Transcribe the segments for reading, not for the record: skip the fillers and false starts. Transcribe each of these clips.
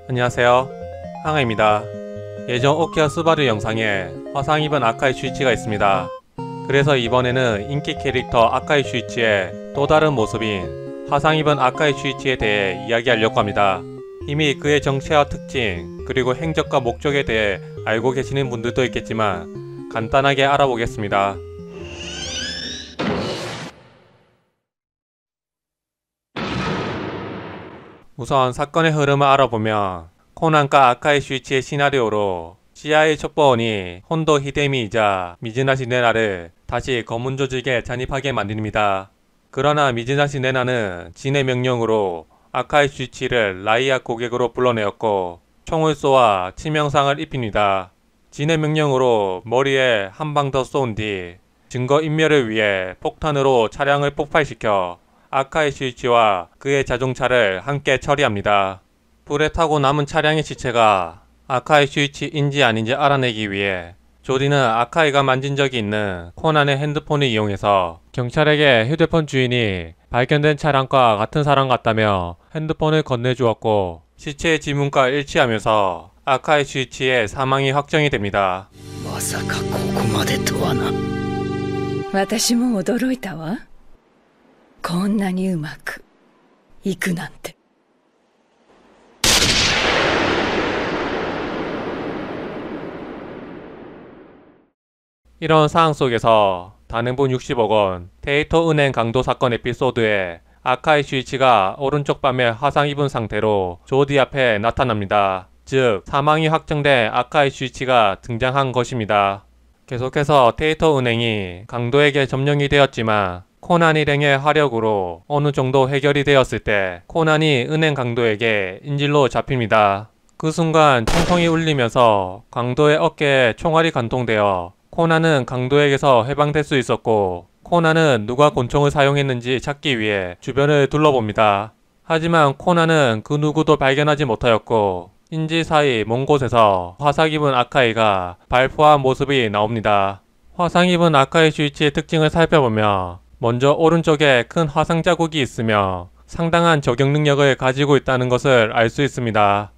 안녕하세요, 항아입니다. 예전 오키아 스바루 영상에 화상 입은 아카이 슈이치가 있습니다. 그래서 이번에는 인기 캐릭터 아카이 슈이치의 또 다른 모습인 화상 입은 아카이 슈이치에 대해 이야기하려고 합니다. 이미 그의 정체와 특징, 그리고 행적과 목적에 대해 알고 계시는 분들도 있겠지만 간단하게 알아보겠습니다. 우선 사건의 흐름을 알아보면 코난과 아카이 슈이치의 시나리오로 CIA 첩보원이 혼도 히데미이자 미즈나시 네나를 다시 검은 조직에 잔입하게 만듭니다. 그러나 미즈나시 네나는 진의 명령으로 아카이 슈이치를 라이아 고객으로 불러내었고 총을 쏘아 치명상을 입힙니다. 진의 명령으로 머리에 한 방 더 쏜 뒤 증거인멸을 위해 폭탄으로 차량을 폭발시켜 아카이 슈이치와 그의 자동차를 함께 처리합니다. 불에 타고 남은 차량의 시체가 아카이 슈이치인지 아닌지 알아내기 위해 조디는 아카이가 만진 적이 있는 코난의 핸드폰을 이용해서 경찰에게 휴대폰 주인이 발견된 차량과 같은 사람 같다며 핸드폰을 건네주었고, 시체의 지문과 일치하면서 아카이 슈이치의 사망이 확정이 됩니다. まさかここまでとはな。私も驚いたわ。こんなにうまくいくなんて。 이런 상황 속에서 단행본 60억 원 데이터 은행 강도 사건 에피소드에 아카이 슈이치가 오른쪽 밤에 화상 입은 상태로 조디 앞에 나타납니다. 즉 사망이 확정된 아카이 슈이치가 등장한 것입니다. 계속해서 데이터 은행이 강도에게 점령이 되었지만 코난 일행의 화력으로 어느 정도 해결이 되었을 때 코난이 은행 강도에게 인질로 잡힙니다. 그 순간 총성이 울리면서 강도의 어깨에 총알이 관통되어 코난은 강도에게서 해방될 수 있었고, 코난은 누가 권총을 사용했는지 찾기 위해 주변을 둘러봅니다. 하지만 코난은 그 누구도 발견하지 못하였고, 인지 사이 먼 곳에서 화상 입은 아카이가 발포한 모습이 나옵니다. 화상 입은 아카이 슈이치의 특징을 살펴보면 먼저 오른쪽에 큰 화상 자국이 있으며 상당한 저격 능력을 가지고 있다는 것을 알 수 있습니다.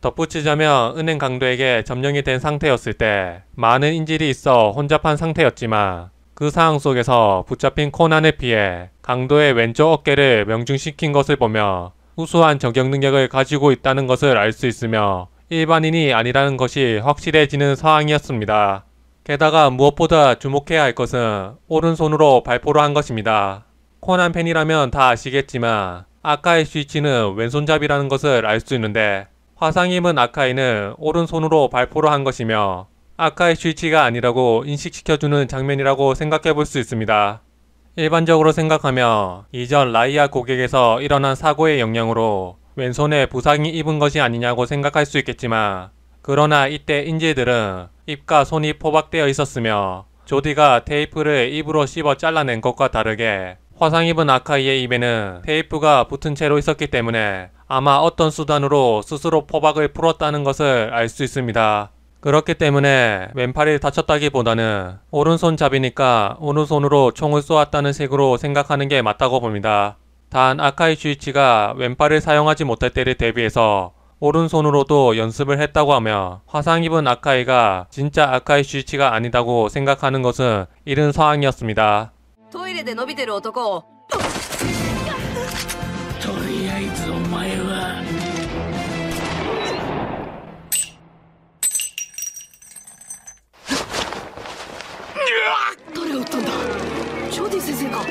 덧붙이자면 은행 강도에게 점령이 된 상태였을 때 많은 인질이 있어 혼잡한 상태였지만 그 상황 속에서 붙잡힌 코난에 피해 강도의 왼쪽 어깨를 명중시킨 것을 보며 우수한 저격 능력을 가지고 있다는 것을 알 수 있으며 일반인이 아니라는 것이 확실해지는 상황이었습니다. 게다가 무엇보다 주목해야 할 것은 오른손으로 발포를 한 것입니다. 코난 팬이라면 다 아시겠지만 아카이 슈이치는 왼손잡이라는 것을 알 수 있는데 화상 입은 아카이는 오른손으로 발포를 한 것이며 아카이 슈이치가 아니라고 인식시켜주는 장면이라고 생각해 볼 수 있습니다. 일반적으로 생각하면 이전 라이아 고객에서 일어난 사고의 영향으로 왼손에 부상이 입은 것이 아니냐고 생각할 수 있겠지만, 그러나 이때 인질들은 입과 손이 포박되어 있었으며 조디가 테이프를 입으로 씹어 잘라낸 것과 다르게 화상 입은 아카이의 입에는 테이프가 붙은 채로 있었기 때문에 아마 어떤 수단으로 스스로 포박을 풀었다는 것을 알 수 있습니다. 그렇기 때문에 왼팔이 다쳤다기보다는 오른손 잡이니까 오른손으로 총을 쏘았다는 식으로 생각하는 게 맞다고 봅니다. 단 아카이 슈이치가 왼팔을 사용하지 못할 때를 대비해서 오른손으로도 연습을 했다고 하며 화상 입은 아카이가 진짜 아카이 슈이치가 아니다고 생각하는 것은 이른 상황이었습니다. トイレで伸びてる男をとりあえずお前は誰を撃ったんだ。ジョディ先生か。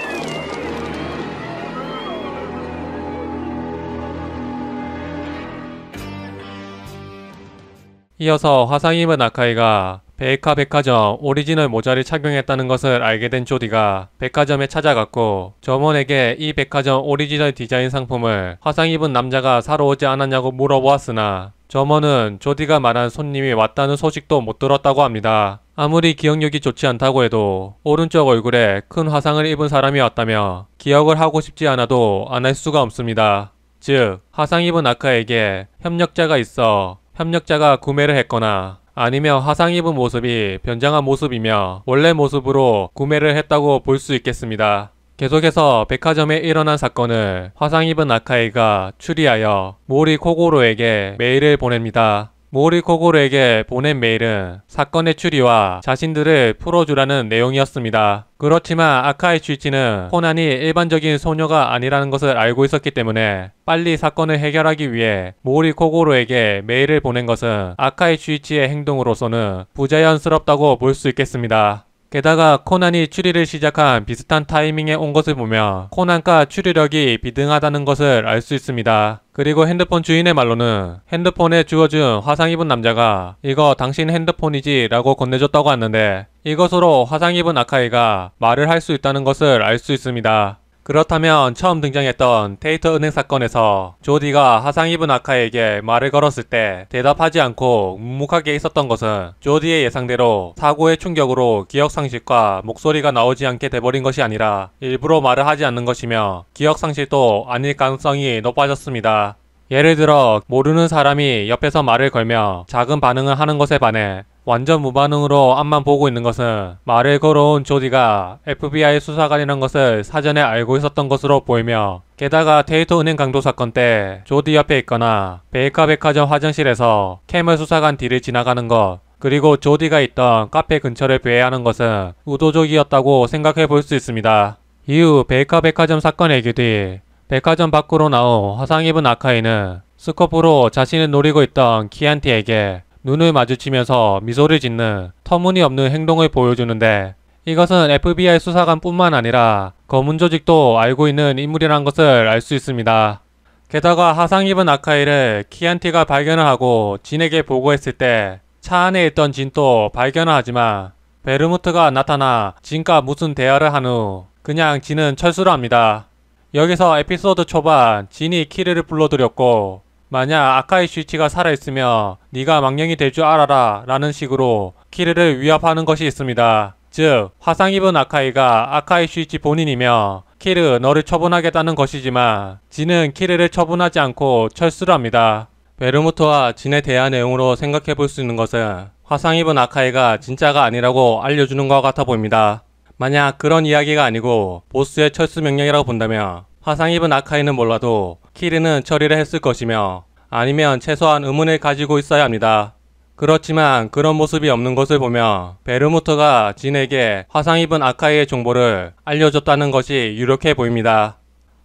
이어서 화상 입은 아카이가 베이카 백화점 오리지널 모자를 착용했다는 것을 알게 된 조디가 백화점에 찾아갔고 점원에게 이 백화점 오리지널 디자인 상품을 화상 입은 남자가 사러 오지 않았냐고 물어보았으나 점원은 조디가 말한 손님이 왔다는 소식도 못 들었다고 합니다. 아무리 기억력이 좋지 않다고 해도 오른쪽 얼굴에 큰 화상을 입은 사람이 왔다며 기억을 하고 싶지 않아도 안 할 수가 없습니다. 즉 화상 입은 아카에게 협력자가 있어 협력자가 구매를 했거나 아니면 화상 입은 모습이 변장한 모습이며 원래 모습으로 구매를 했다고 볼 수 있겠습니다. 계속해서 백화점에 일어난 사건을 화상 입은 아카이가 추리하여 모리 코고로에게 메일을 보냅니다. 모리 코고로에게 보낸 메일은 사건의 추리와 자신들을 풀어주라는 내용이었습니다. 그렇지만 아카이 슈이치는 코난이 일반적인 소녀가 아니라는 것을 알고 있었기 때문에 빨리 사건을 해결하기 위해 모리 코고로에게 메일을 보낸 것은 아카이 슈이치의 행동으로서는 부자연스럽다고 볼 수 있겠습니다. 게다가 코난이 추리를 시작한 비슷한 타이밍에 온 것을 보면 코난과 추리력이 비등하다는 것을 알 수 있습니다. 그리고 핸드폰 주인의 말로는 핸드폰에 주워준 화상 입은 남자가 이거 당신 핸드폰이지 라고 건네줬다고 하는데 이것으로 화상 입은 아카이가 말을 할 수 있다는 것을 알 수 있습니다. 그렇다면 처음 등장했던 테이터 은행 사건에서 조디가 화상 입은 아카이에게 말을 걸었을 때 대답하지 않고 묵묵하게 있었던 것은 조디의 예상대로 사고의 충격으로 기억상실과 목소리가 나오지 않게 돼버린 것이 아니라 일부러 말을 하지 않는 것이며 기억상실도 아닐 가능성이 높아졌습니다. 예를 들어 모르는 사람이 옆에서 말을 걸며 작은 반응을 하는 것에 반해 완전 무반응으로 앞만 보고 있는 것은 말을 걸어온 조디가 FBI 수사관이라는 것을 사전에 알고 있었던 것으로 보이며 게다가 테이터 은행 강도 사건 때 조디 옆에 있거나 베이커 백화점 화장실에서 캐멀 수사관 뒤를 지나가는 것 그리고 조디가 있던 카페 근처를 배회하는 것은 의도적이었다고 생각해 볼 수 있습니다. 이후 베이커 백화점 사건 얘기 뒤 백화점 밖으로 나온 화상 입은 아카이는 스코프로 자신을 노리고 있던 키안티에게 눈을 마주치면서 미소를 짓는 터무니없는 행동을 보여주는데 이것은 FBI 수사관 뿐만 아니라 검은 조직도 알고 있는 인물이라는 것을 알 수 있습니다. 게다가 화상 입은 아카이를 키안티가 발견을 하고 진에게 보고했을 때 차 안에 있던 진도 발견을 하지만 베르무트가 나타나 진과 무슨 대화를 한 후 그냥 진은 철수를 합니다. 여기서 에피소드 초반 진이 키르를 불러들였고 만약 아카이 슈이치가 살아있으며 네가 망령이 될 줄 알아라 라는 식으로 키르를 위협하는 것이 있습니다. 즉 화상 입은 아카이가 아카이 슈이치 본인이며 키르 너를 처분하겠다는 것이지만 진은 키르를 처분하지 않고 철수를 합니다. 베르무트와 진에 대한 내용으로 생각해 볼 수 있는 것은 화상 입은 아카이가 진짜가 아니라고 알려주는 것 같아 보입니다. 만약 그런 이야기가 아니고 보스의 철수 명령이라고 본다면 화상 입은 아카이는 몰라도 키르는 처리를 했을 것이며 아니면 최소한 의문을 가지고 있어야 합니다. 그렇지만 그런 모습이 없는 것을 보며 베르무트가 진에게 화상 입은 아카이의 정보를 알려줬다는 것이 유력해 보입니다.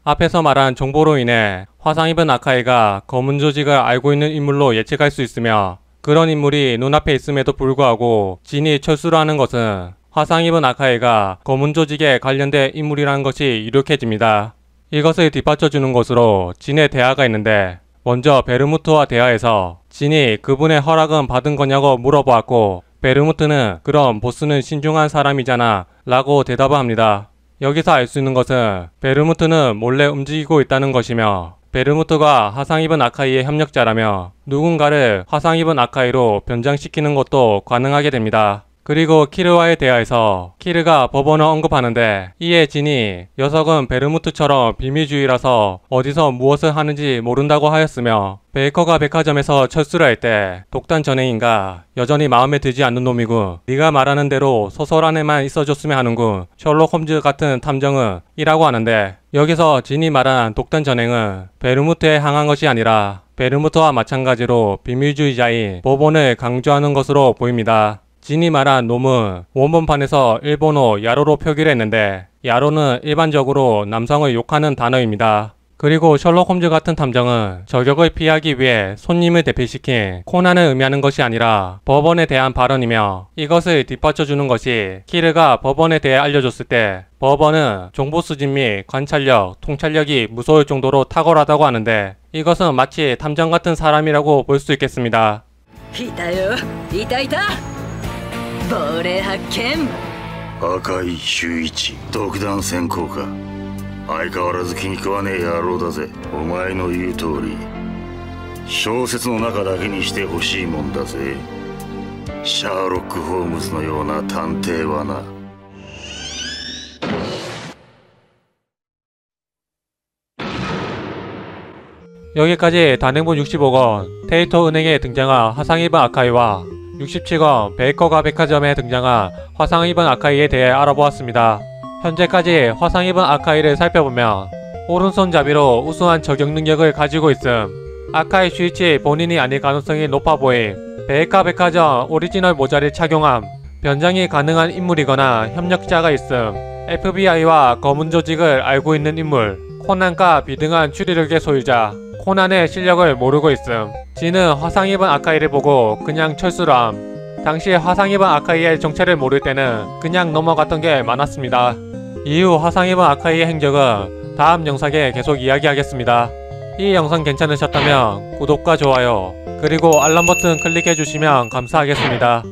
앞에서 말한 정보로 인해 화상 입은 아카이가 검은 조직을 알고 있는 인물로 예측할 수 있으며 그런 인물이 눈앞에 있음에도 불구하고 진이 철수를 하는 것은 화상 입은 아카이가 검은 조직에 관련된 인물이라는 것이 유력해집니다. 이것을 뒷받쳐주는 것으로 진의 대화가 있는데 먼저 베르무트와 대화에서 진이 그분의 허락은 받은 거냐고 물어보았고 베르무트는 그럼 보스는 신중한 사람이잖아 라고 대답을 합니다. 여기서 알 수 있는 것은 베르무트는 몰래 움직이고 있다는 것이며 베르무트가 화상 입은 아카이의 협력자라며 누군가를 화상 입은 아카이로 변장시키는 것도 가능하게 됩니다. 그리고 키르와의 대화에서 키르가 법원을 언급하는데 이에 진이 녀석은 베르무트처럼 비밀주의라서 어디서 무엇을 하는지 모른다고 하였으며 베이커가 백화점에서 철수를 할 때 독단 전행인가 여전히 마음에 들지 않는 놈이고 네가 말하는 대로 소설 안에만 있어줬으면 하는군 셜록 홈즈 같은 탐정은 이라고 하는데 여기서 진이 말한 독단 전행은 베르무트에 향한 것이 아니라 베르무트와 마찬가지로 비밀주의자인 법원을 강조하는 것으로 보입니다. 진이 말한 놈은 원본판에서 일본어 야로로 표기를 했는데 야로는 일반적으로 남성을 욕하는 단어입니다. 그리고 셜록 홈즈 같은 탐정은 저격을 피하기 위해 손님을 대피시킨 코난을 의미하는 것이 아니라 법원에 대한 발언이며 이것을 뒷받쳐주는 것이 키르가 법원에 대해 알려줬을 때 법원은 정보 수집 및 관찰력, 통찰력이 무서울 정도로 탁월하다고 하는데 이것은 마치 탐정 같은 사람이라고 볼 수 있겠습니다. いたよいたいた亡霊発見赤井秀一独断専行か相変わらず気に食わねえ野郎だぜお前の言う通り小説の中だけにしてほしいもんだぜシャーロック・ホームズのような探偵はな여기까지 단행본 60억 원 테이터 은행에 등장한 화상 입은 아카이와 67권 베이커가 백화점에 등장한 화상 입은 아카이에 대해 알아보았습니다. 현재까지 화상 입은 아카이를 살펴보면 오른손잡이로 우수한 저격 능력을 가지고 있음. 아카이 슈이치 본인이 아닐 가능성이 높아 보임. 베이카 백화점 오리지널 모자를 착용함. 변장이 가능한 인물이거나 협력자가 있음. FBI와 검은 조직을 알고 있는 인물. 코난과 비등한 추리력의 소유자. 코난의 실력을 모르고 있음. 진은 화상 입은 아카이를 보고 그냥 철수를 함. 당시 화상 입은 아카이의 정체를 모를 때는 그냥 넘어갔던 게 많았습니다. 이후 화상 입은 아카이의 행적은 다음 영상에 계속 이야기하겠습니다. 이 영상 괜찮으셨다면 구독과 좋아요 그리고 알람 버튼 클릭해주시면 감사하겠습니다.